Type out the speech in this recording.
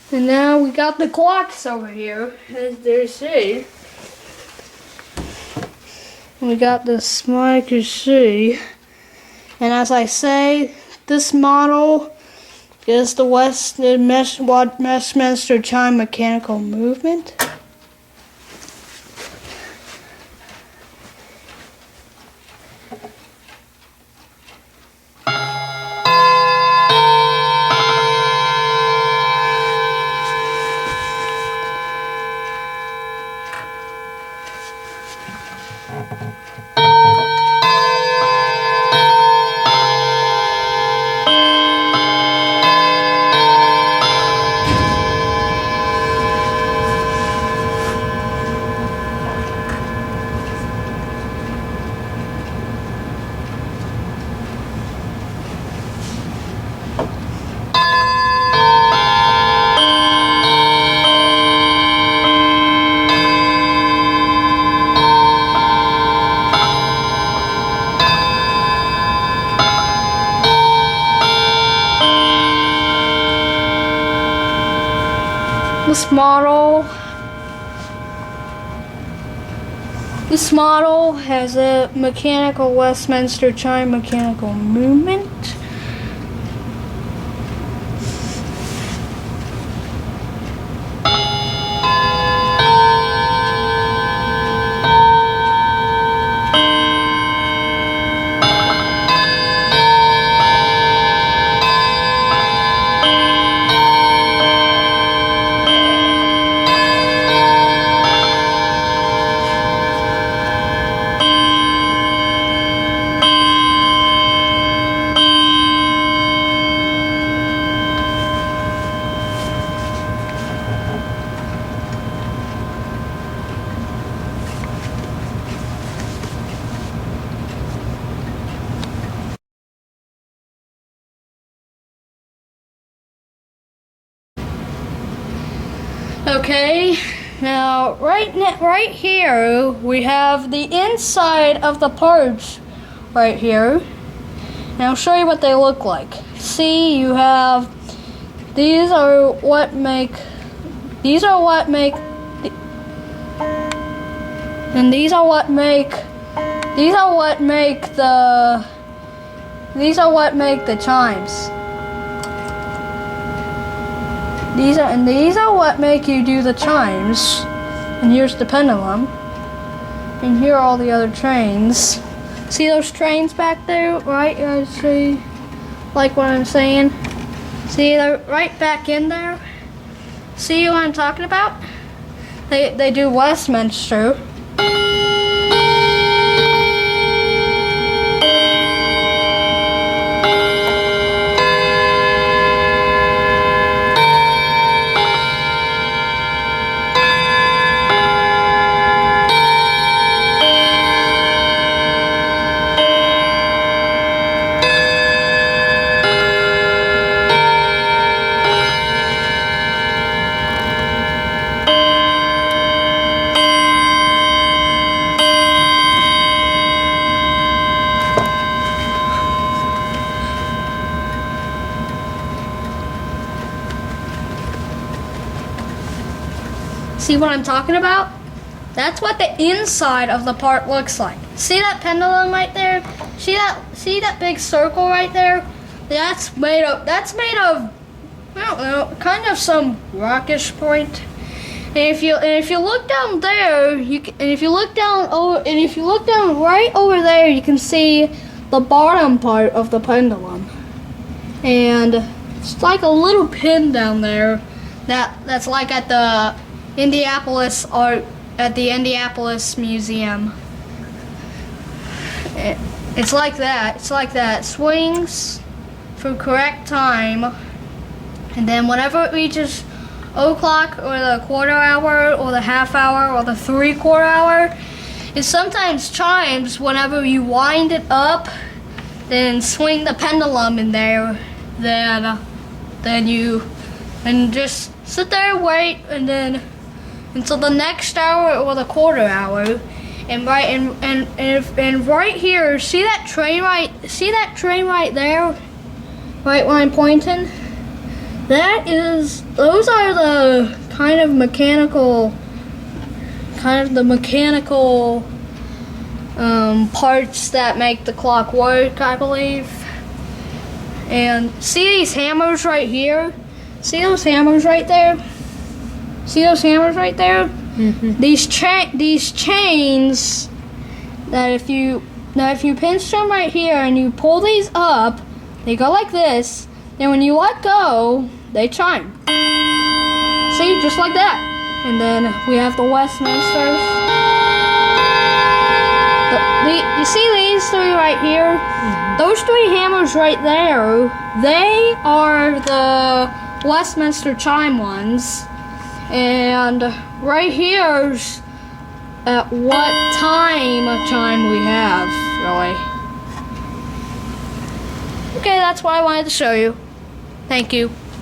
And now we got the clocks over here, as they say. We got this mic, you see. And as I say, this model is the Westminster chime mechanical movement. This model has a mechanical Westminster chime mechanical movement. Okay, now right here we have the inside of the parts right here. And I'll show you what they look like. See, you have these are what make the chimes. These are what make you do the chimes. And here's the pendulum. And here are all the other trains. See those trains back there, right? See, like what I'm saying? See, they're right back in there. See what I'm talking about? They do Westminster. See what I'm talking about? That's what the inside of the part looks like. See that pendulum right there? See that big circle right there? That's made of I don't know, kind of some rockish point. And if you look down there, if you look down right over there, you can see the bottom part of the pendulum. And it's like a little pin down there that's like at the Indianapolis Museum. It's like that. It swings for correct time, and then whenever it reaches o'clock or the quarter hour or the half hour or the 3/4 hour, it sometimes chimes whenever you wind it up, then swing the pendulum in there, then you just sit there, wait, and then until the next hour or the quarter hour, and right here, see that train right there, right when I'm pointing? those are the kind of mechanical parts that make the clock work, I believe. And see these hammers right here? See those hammers right there? See those hammers right there? Mm-hmm. These chains that if you pinch them right here and you pull these up, they go like this. And when you let go, they chime. See, just like that. And then we have the Westminsters. You see these three right here? Mm-hmm. Those three hammers right there, they are the Westminster chime ones. And right here's at what time of chime we have, really. Okay, that's what I wanted to show you. Thank you.